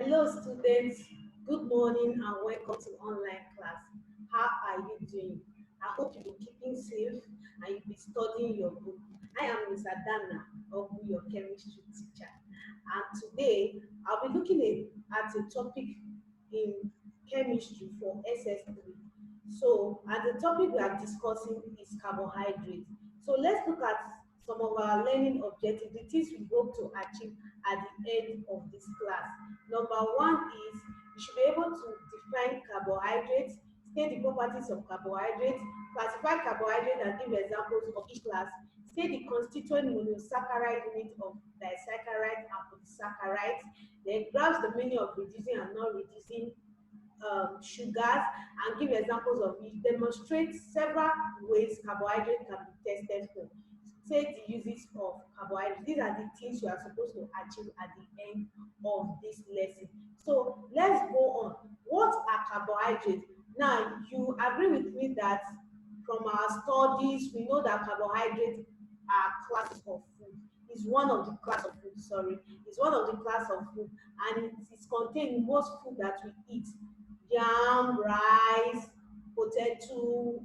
Hello students, good morning and welcome to online class. How are you doing? I hope you've been keeping safe and you've been studying your book. I am Miss Adana, your chemistry teacher, and today I'll be looking at a topic in chemistry for SS3. So, and the topic we are discussing is carbohydrates. So let's look at some of our learning objectives, the things we hope to achieve at the end of this class. Number one is you should be able to define carbohydrates, state the properties of carbohydrates, classify carbohydrates and give examples of each class, state the constituent monosaccharide unit of disaccharides and polysaccharides, then grasp the meaning of reducing and non-reducing sugars and give examples of it. Demonstrate several ways carbohydrates can be tested for. State the uses of carbohydrates. These are the things you are supposed to achieve at the end of this lesson. So let's go on. What are carbohydrates? Now, you agree with me that from our studies, we know that carbohydrates are classes of food. It's one of the class of food, sorry. It's one of the class of food, and it is contained in most food that we eat. Yam, rice, potato,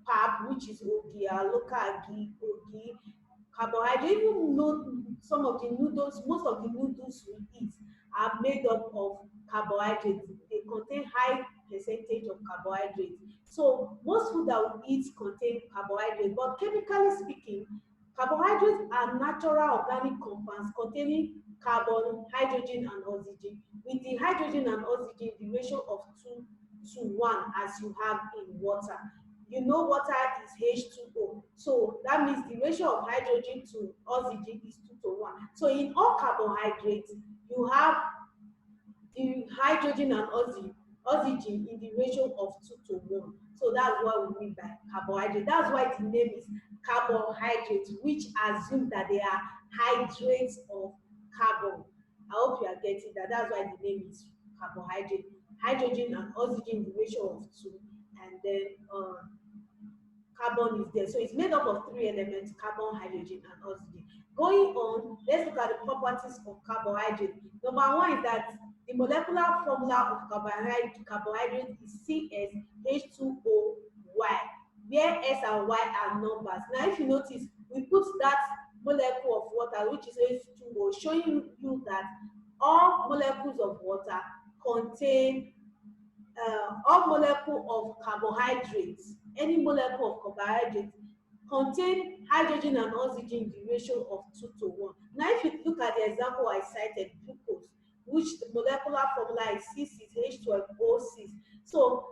pap, which is ogi, our local ogi, carbohydrate. Even though some of the noodles, most of the noodles we eat are made up of carbohydrates. They contain high percentage of carbohydrates. So most food that we eat contain carbohydrates, but chemically speaking, carbohydrates are natural organic compounds containing carbon, hydrogen, and oxygen, with the hydrogen and oxygen the ratio of 2 to 1 as you have in water. You know water is H2O, so that means the ratio of hydrogen to oxygen is 2 to 1. So in all carbohydrates, you have the hydrogen and oxygen in the ratio of 2 to 1. So that's what we mean by carbohydrate. That's why the name is carbohydrates, which assume that they are hydrates of carbon. I hope you are getting that. That's why the name is carbohydrate. Hydrogen and oxygen in the ratio of 2, and then carbon is there. So it's made up of 3 elements: carbon, hydrogen, and oxygen. Going on, let's look at the properties of carbohydrate. Number one is that the molecular formula of carbohydrate is CsH2OY, where S and Y are numbers. Now, if you notice, we put that molecule of water, which is H2O, showing you that all molecules of water contain all molecule of carbohydrates, any molecule of carbohydrates contain hydrogen and oxygen in the ratio of 2 to 1. Now, if you look at the example I cited, glucose, which the molecular formula is 6H12O6. So,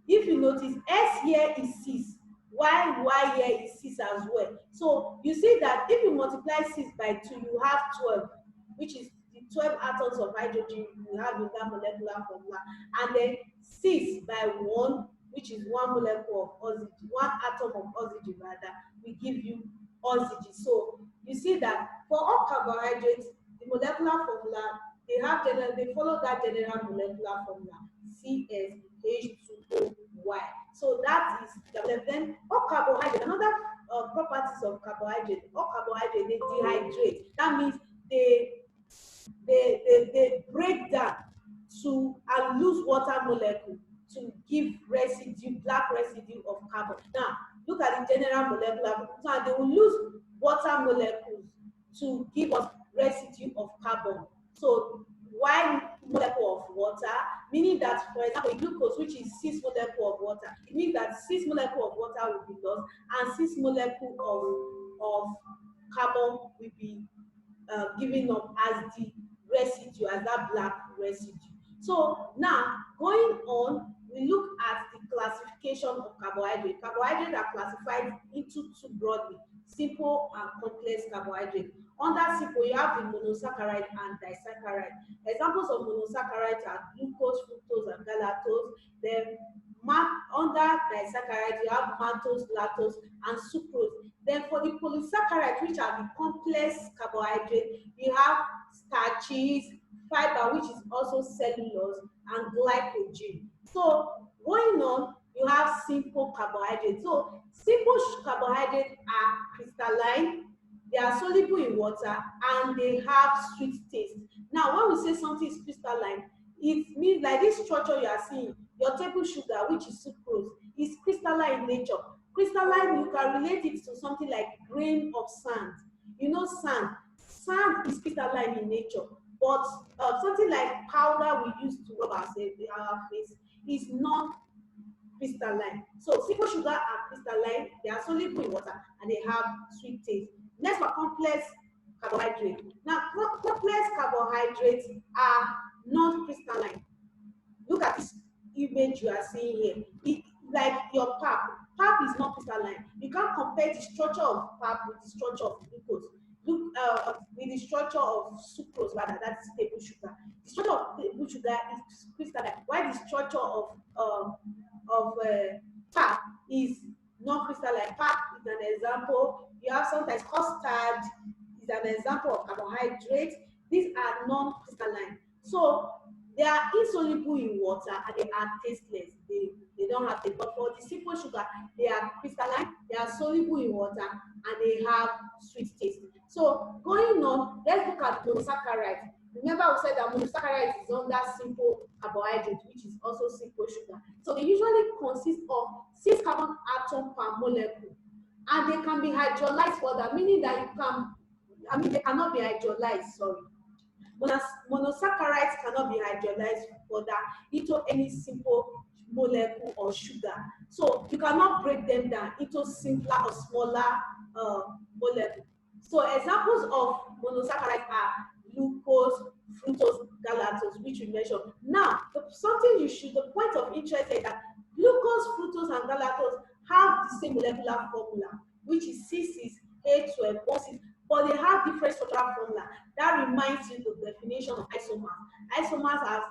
if you notice, S here is 6, Y here is 6 as well. So, you see that if you multiply 6 by 2, you have 12, which is the 12 atoms of hydrogen you have in that molecular formula, and then 6 by 1, which is 1 molecule of oxygen, 1 atom of oxygen rather, will give you oxygen. So you see that for all carbohydrates, the molecular formula, they follow that general molecular formula, CsH2OY. So that is then all carbohydrates. Another properties of carbohydrate, all carbohydrates, they dehydrate. That means they break down to and lose water molecule to give residue, black residue of carbon. Now, look at the general molecular. So they will lose water molecules to give us residue of carbon. So one molecule of water, meaning that, for example, glucose, which is 6 molecules of water, it means that 6 molecules of water will be lost and 6 molecules of carbon will be given up as the residue, as that black residue. So now, going on, we look at the classification of carbohydrates. Carbohydrates are classified into 2 broadly: simple and complex carbohydrates. Under simple, you have the monosaccharide and disaccharide. Examples of monosaccharides are glucose, fructose, and galactose. Then under disaccharide, you have maltose, lactose, and sucrose. Then for the polysaccharides, which are the complex carbohydrates, you have starches, fiber, which is also cellulose, and glycogen. So going on, you have simple carbohydrates. So simple carbohydrates are crystalline, They are soluble in water and they have sweet taste. Now, when we say something is crystalline, it means like this structure you are seeing, your table sugar, which is sucrose, is crystalline in nature. Crystalline, you can relate it to something like grain of sand. You know, sand is crystalline in nature, but something like powder we use to rub our face is not crystalline. So simple sugar are crystalline, they are soluble in water, and they have sweet taste. Next for complex carbohydrates. Now, complex carbohydrates are not crystalline. Look at this image you are seeing here. Like your pap. Pap is not crystalline. You can't compare the structure of pap with the structure of glucose. Look, with the structure of sucrose, rather, that's table sugar. The structure of table sugar is crystalline, while the structure of pap is not crystalline. Pap is an example. You have sometimes custard is an example of carbohydrates. These are non-crystalline. So they are insoluble in water and they are tasteless. They don't have taste. But for the simple sugar, they are crystalline, they are soluble in water, and they have sweet taste. So going on, let's look at monosaccharides. Remember we said that monosaccharides is under simple carbohydrate, which is also simple sugar. So they usually consist of 6 carbon atoms per molecule, and they can be hydrolyzed further, meaning that they cannot be hydrolyzed, sorry. Monosaccharides cannot be hydrolyzed further into any simple molecule or sugar. So you cannot break them down into simpler or smaller molecules. So examples of monosaccharides are glucose, fructose, galactose, which we mentioned. Now, the point of interest is that glucose, fructose, and galactose have the same molecular formula, which is C6H12O6, but they have different structural formula. That reminds you the definition of isomers. Isomers are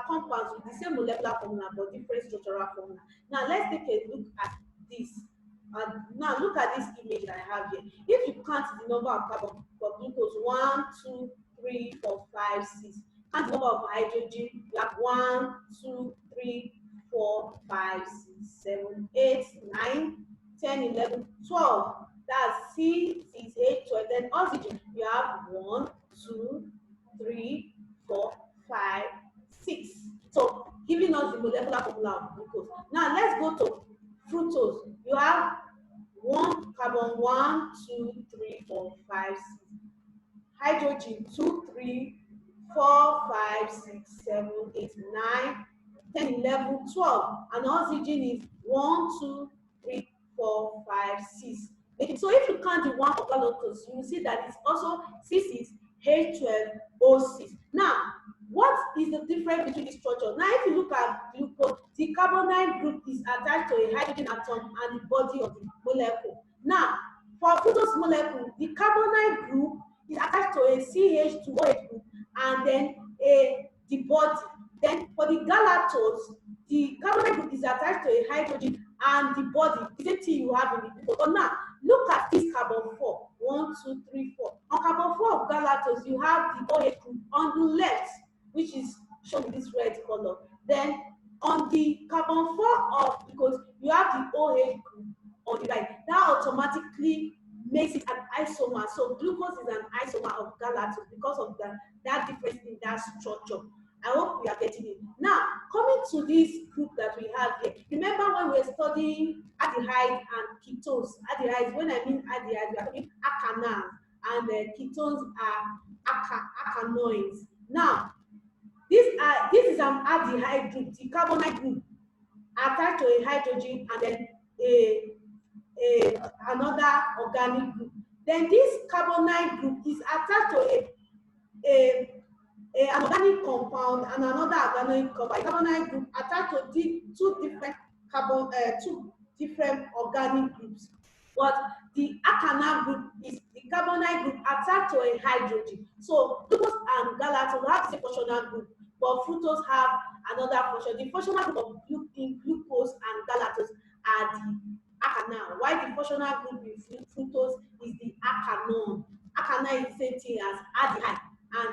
compounds with the same molecular formula but different structural formula. Now let's take a look at this. Now look at this image that I have here. If you count the number of carbon for glucose, 1, 2, 3, 4, 5, 6. Count the number of hydrogen, you have 1, 2, 3, 4, 5, 6, 7, 8, 9, 10, 11, 12. That's C6H12. Then oxygen, you have 1, 2, 3, 4, 5, 6. So giving us the molecular formula of glucose. Now let's go to fructose. You have 1 carbon, 1, 2, 3, 4, 5, 6. Hydrogen, 2, 3, 4, 5, 6, 7, 8, 9, 10, 11, 12. And oxygen is 1, 2, 3, 4, 5, 6. So if you count the one for galactose, you will see that it's also C6H12O6. Now, what is the difference between the structure? Now, if you look at glucose, the carbonyl group is attached to a hydrogen atom and the body of the molecule. Now, for fructose molecule, the carbonyl group is attached to a CH2OH group and then the body. Then for the galactose, the carbonyl group is attached to a hydrogen and the body. The same thing you have in the glucose. But now, look at this carbon 4. 1, 2, 3, 4. On carbon 4 of galactose, you have the OH group on the left, which is shown in this red color. Then on the carbon 4 of glucose, you have the OH group on the right. That automatically makes it an isomer. So glucose is an isomer of galactose because of that difference in that structure. I hope we are getting it. Now, coming to this group that we have here, remember when we were studying aldehyde and ketones? Aldehydes, when I mean aldehyde, we are talking alkanal, and ketones are alkanoids. Now, this is an aldehyde group, the carbonyl group, attached to a hydrogen and then another organic group. Then this carbonyl group is attached to an organic compound and another organic compound. Carbonyl group attached to two different organic groups. But the alkanal group is the carbonyl group attached to a hydrogen. So glucose and galactose have the same functional group, but fructose have another function. The functional group of glucose and galactose are the alkanal, while the functional group in fructose is the alkanone. Alkanal is the same thing as aldehyde, and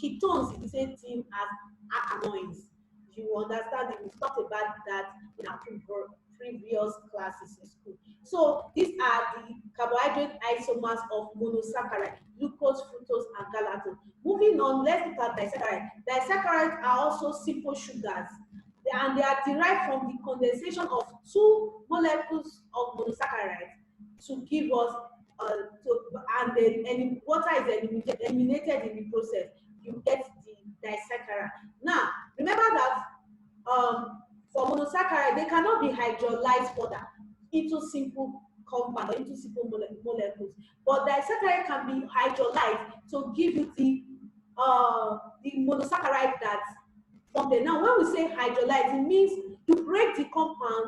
ketones is the same thing as alkanoids. You understand that we talked about that in our previous classes in school. So these are the carbohydrate isomers of monosaccharide, glucose, fructose, and galactose. Moving on, let's look at disaccharides. Disaccharides are also simple sugars, and they are derived from the condensation of two molecules of monosaccharide to give us and then any water is eliminated in the process. You get the disaccharide. Now, remember that for monosaccharide, they cannot be hydrolyzed further into simple compound or into simple molecules. But disaccharide can be hydrolyzed to give you the monosaccharide that from there. Now, when we say hydrolyze, it means to break the compound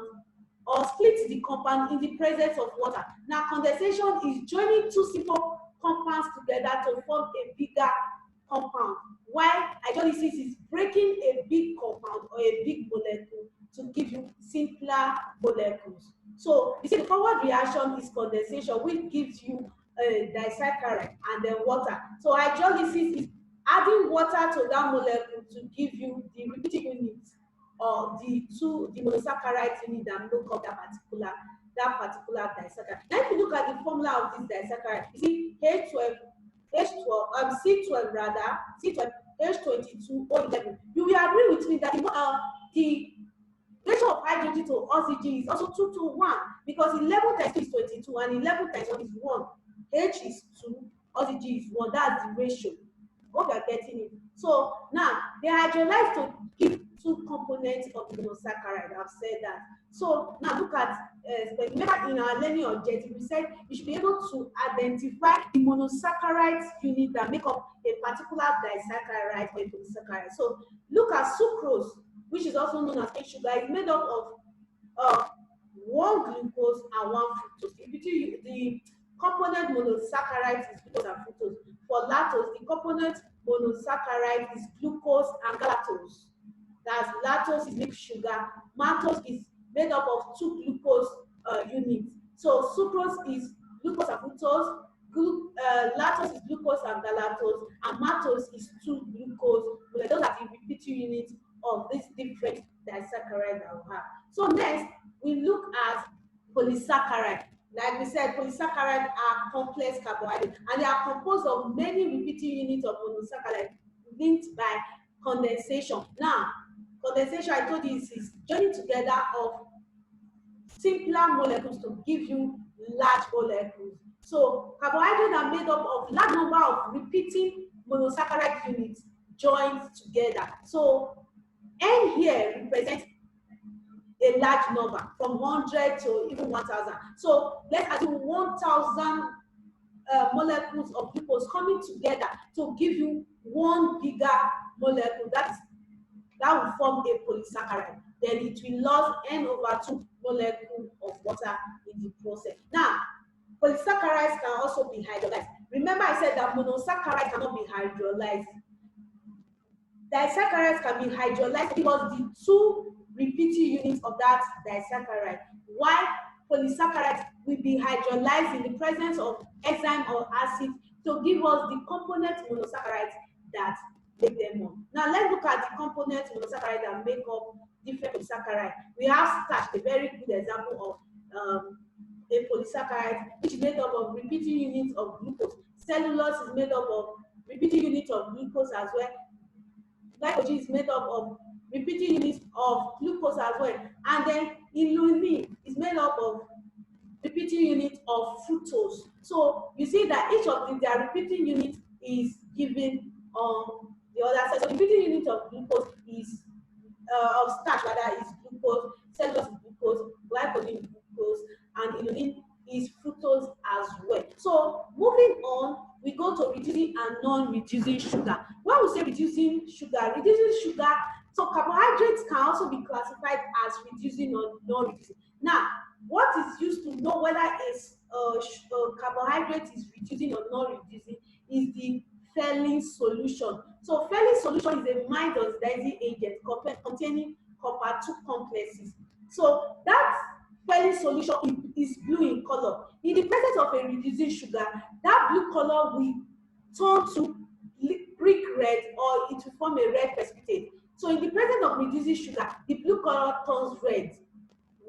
or split the compound in the presence of water. Now, condensation is joining two simple compounds together to form a bigger compound, while hydrolysis is breaking a big compound or a big molecule to give you simpler molecules. So, you see, the forward reaction is condensation, which gives you a disaccharide and then water. So, hydrolysis is adding water to that molecule to give you the repeating units or the monosaccharide unit that make up that particular disaccharide. Now, if you look at the formula of this disaccharide, you see C12 rather, C12, H22, O11. You will agree with me that the ratio of hydrogen to oxygen is also 2 to 1, because 11 times 2 is 22 and 11 times 1 is 1. H is 2, oxygen is 1. That's the ratio. Hope you're getting it. So now they hydrolyze to give two components of the monosaccharide. I've said that. So now look at remember in our learning objective, we said you should be able to identify the monosaccharides unit that make up a particular disaccharide or a polysaccharide. So look at sucrose, which is also known as cane sugar. It's made up of one glucose and one fructose. The component monosaccharides is glucose and fructose. For lactose, the component monosaccharide is glucose and galactose. That's lactose is milk sugar. Maltose is made up of two glucose units. So sucrose is glucose and fructose. Lactose is glucose and galactose, and maltose is two glucose. Those are the repeating units of these different disaccharides that we have. So next, we look at polysaccharide. Like we said, polysaccharides are complex carbohydrates, and they are composed of many repeating units of monosaccharide linked by condensation. Now, condensation, I told you, is joining together of simpler molecules to give you large molecules. So, carbohydrates are made up of large number of repeating monosaccharide units joined together. So, N here represents a large number from 100 to even 1,000. So let's assume 1,000 molecules of glucose coming together to give you one bigger molecule. That will form a polysaccharide. Then it will lose N/2 molecule of water in the process. Now, polysaccharides can also be hydrolyzed. Remember, I said that monosaccharides cannot be hydrolyzed. Disaccharides can be hydrolyzed because the two repeating units of that disaccharide, while polysaccharides will be hydrolyzed in the presence of enzyme or acid to give us the component monosaccharides that make them up. Now let's look at the component monosaccharides that make up different polysaccharides. We have starch, a very good example of a polysaccharide, which is made up of repeating units of glucose. Cellulose is made up of repeating units of glucose as well. Glycogen is made up of repeating units of glucose as well. And then inulin is made up of repeating units of fructose. So you see that each of their repeating units is given on the other side. So the repeating unit of glucose is of starch rather is glucose, cellulose is glucose, glycogen is glucose, and inulin is fructose as well. So moving on, we go to reducing and non-reducing sugar. When we say reducing sugar, so carbohydrates can also be classified as reducing or non-reducing. Now, what is used to know whether a carbohydrate is reducing or non-reducing is the Ferlin solution. So Ferlin solution is a mild oxidizing agent containing copper-2 complexes. So that Ferlin solution is blue in color. In the presence of a reducing sugar, that blue color will turn to brick red, or it will form a red precipitate. So in the presence of reducing sugar, the blue color turns red,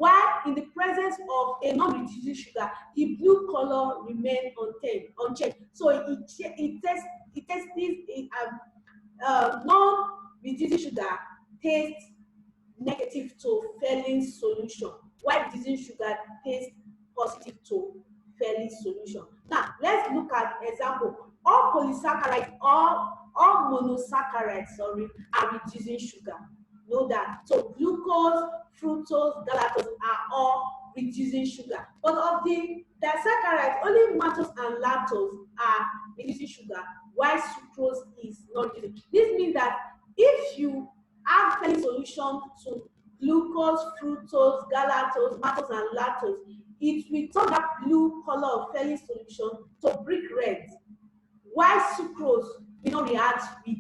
while in the presence of a non-reducing sugar, the blue color remains unchanged. So it tests this non-reducing sugar tastes negative to Ferlin solution, while reducing sugar tastes positive to Ferlin solution. Now, let's look at example. All polysaccharides, all monosaccharides, sorry, are reducing sugar. Know that. So glucose, fructose, galactose are all reducing sugar. But of the disaccharides, only maltose and lactose are reducing sugar, while sucrose is not reducing. This means that if you add Ferlin solution to glucose, fructose, galactose, maltose, and lactose, it will turn that blue color of Ferlin solution to brick red. While sucrose will not react with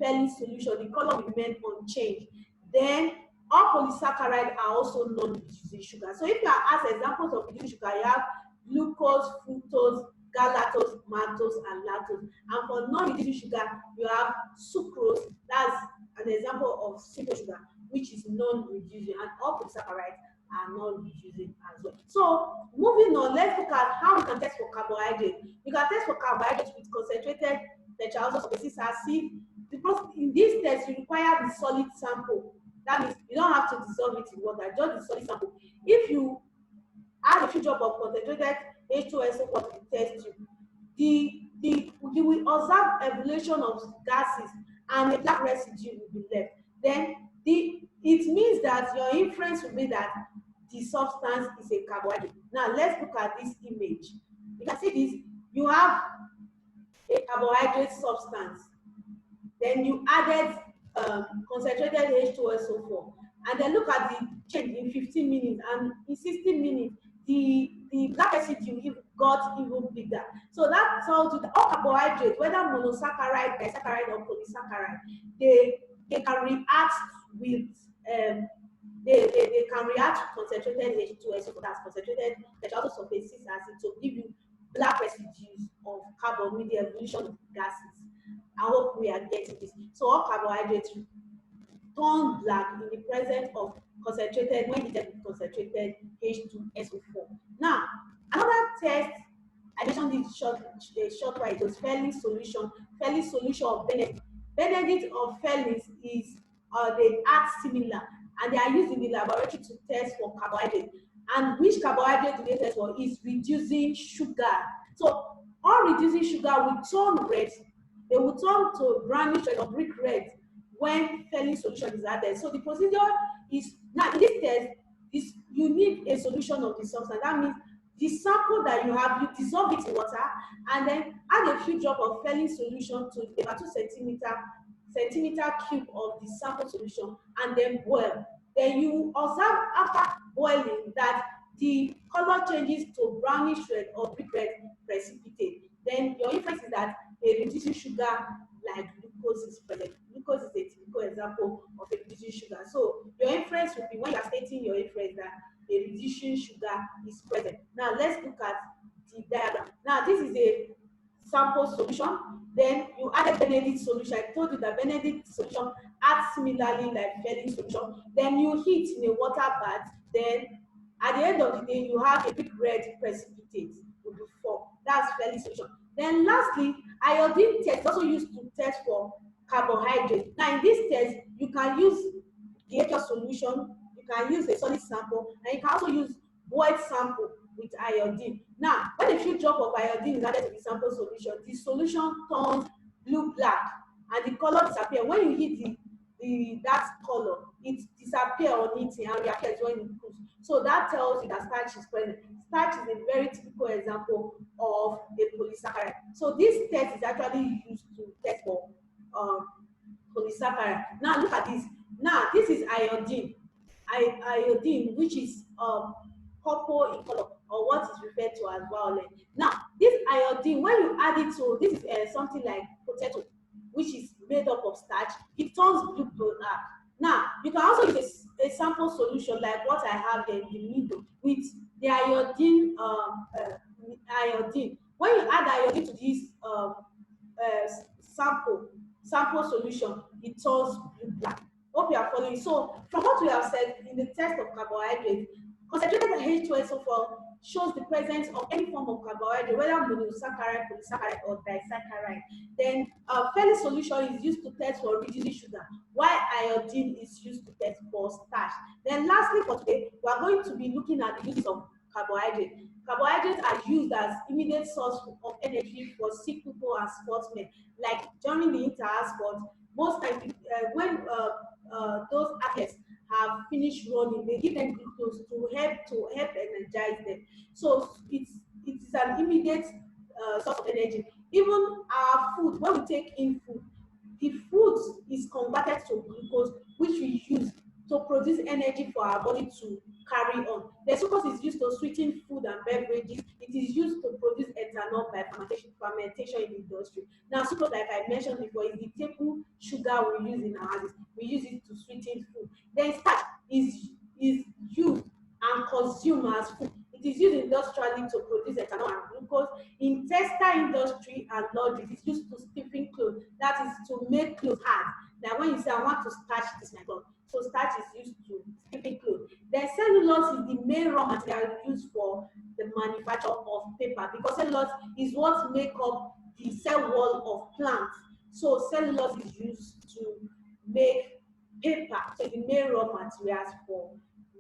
Ferlin solution, the color will remain unchanged. Then all polysaccharides are also non-reducing sugar. So if you are asked examples of reducing sugar, you have glucose, fructose, galactose, maltose, and lactose. And for non-reducing sugar, you have sucrose. That's an example of simple sugar, which is non-reducing, and all polysaccharides are non-reducing as well. So moving on, let's look at how we can test for carbohydrates. You can test for carbohydrates with concentrated tetraoxosulfuric acid. Because in this test, you require the solid sample. That means you don't have to dissolve it in water, just the solid sample. If you add a few drops of concentrated H2SO4 to the test tube, you will observe evolution of gases and a black residue will be left. Then it means that your inference will be that the substance is a carbohydrate. Now let's look at this image. You can see this. You have a carbohydrate substance. Then you added concentrated H2SO4, and then look at the change in 15 minutes, and in 16 minutes, the black residue got even bigger. So that tells you that all carbohydrates, whether monosaccharide, disaccharide, or polysaccharide, they can react with they can react with concentrated H2SO4, that's concentrated tetraoxosulfuric acid, to give you black residues of carbon with the evolution of gases. I hope we are getting this. So all carbohydrates turn black in the presence of concentrated, when heated with concentrated H2SO4. Now, another test, I mentioned this short while, it was Ferlin solution. Ferlin solution of Benedict. Benedict of Ferlin is they act similar, and they are used in the laboratory to test for carbohydrate. And which carbohydrate do they test for? Is reducing sugar. So all reducing sugar will turn red. They will turn to brownish red or brick red when Ferlin solution is added. So the procedure is, now in this test, you need a solution of the substance. That means the sample that you have, you dissolve it in water, and then add a few drops of Ferlin solution to about 2 centimeter cube of the sample solution, and then boil. Then you observe after boiling that the color changes to brownish red or brick red precipitate. Then your inference is that a reducing sugar like glucose is present. Glucose is a typical example of a reducing sugar. So your inference will be, when you are stating your inference, that a reducing sugar is present. Now let's look at the diagram. Now this is a sample solution. Then you added Benedict solution. I told you that Benedict solution acts similarly like Ferlin solution. Then you heat in a water bath. Then at the end of the day, you have a big red precipitate will be formed. That's Ferlin solution. Then lastly, iodine test is also used to test for carbohydrates. Now in this test, you can use the aqueous solution, you can use a solid sample, and you can also use boiled sample with iodine. Now, when a few drops of iodine is added to the sample solution, the solution turns blue-black, and the color disappears. When you heat that color, it disappears on it and reappears when it cools. So that tells you that starch is present. Starch is a very typical example of a polysaccharide. So this test is actually used to test for polysaccharide. Now look at this. Now this is iodine. Iodine, which is purple in color, or what is referred to as violet. Now this iodine, when you add it to, this is something like potato, which is made up of starch, it turns blue-black. Now you can also use a sample solution like what I have there in the middle with the iodine. Iodine. When you add iodine to this sample solution, it turns blue-black. Hope you are following. So from what we have said in the test of carbohydrates, Concentrated H2SO4 shows the presence of any form of carbohydrate, whether monosaccharide, polysaccharide, or disaccharide. Then fairly solution is used to test for reducing sugar, while iodine is used to test for starch. Then lastly for today, we are going to be looking at the use of carbohydrates. Carbohydrates are used as immediate source of energy for sick people and sportsmen, like during the inter-sport. Most times, those athletes have finished running, they give them glucose to help energize them. So it is an immediate source of energy. Even our food, when we take in food, the food is converted to glucose, which we use to produce energy for our body to carry on. The sucrose is used to sweeten food and beverages. It is used to produce ethanol by fermentation in the industry. Now, sucrose, like I mentioned before, is the table sugar we use in our houses. We use it to sweeten food. Then starch is used and consumed as food. It is used industrially to produce ethanol and glucose. In textile industry and laundry, it is used to stiffen clothes. That is to make clothes hard. Now, when you say I want to starch this my cloth, so starch is used to stiffen clothes. Then cellulose is the main raw material used for the manufacture of paper, because cellulose is what make up the cell wall of plants. So cellulose is used to make paper, so the main raw materials for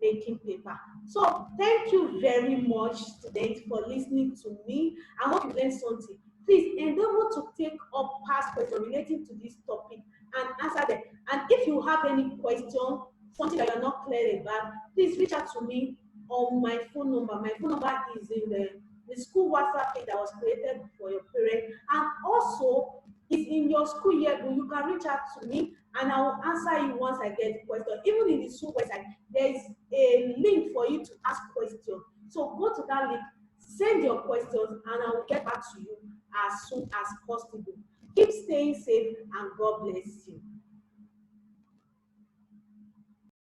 making paper. So thank you very much students for listening to me. I hope you learned something. Please endeavor to take up past questions relating to this topic and answer them. And if you have any question, something that you're not clear about, please reach out to me on my phone number. My phone number is in the school WhatsApp page that was created for your parents, and also is in your school yearbook. You can reach out to me and I will answer you once I get the question. Even in the school website, there is a link for you to ask questions. So go to that link, send your questions, and I will get back to you as soon as possible. Keep staying safe and God bless you.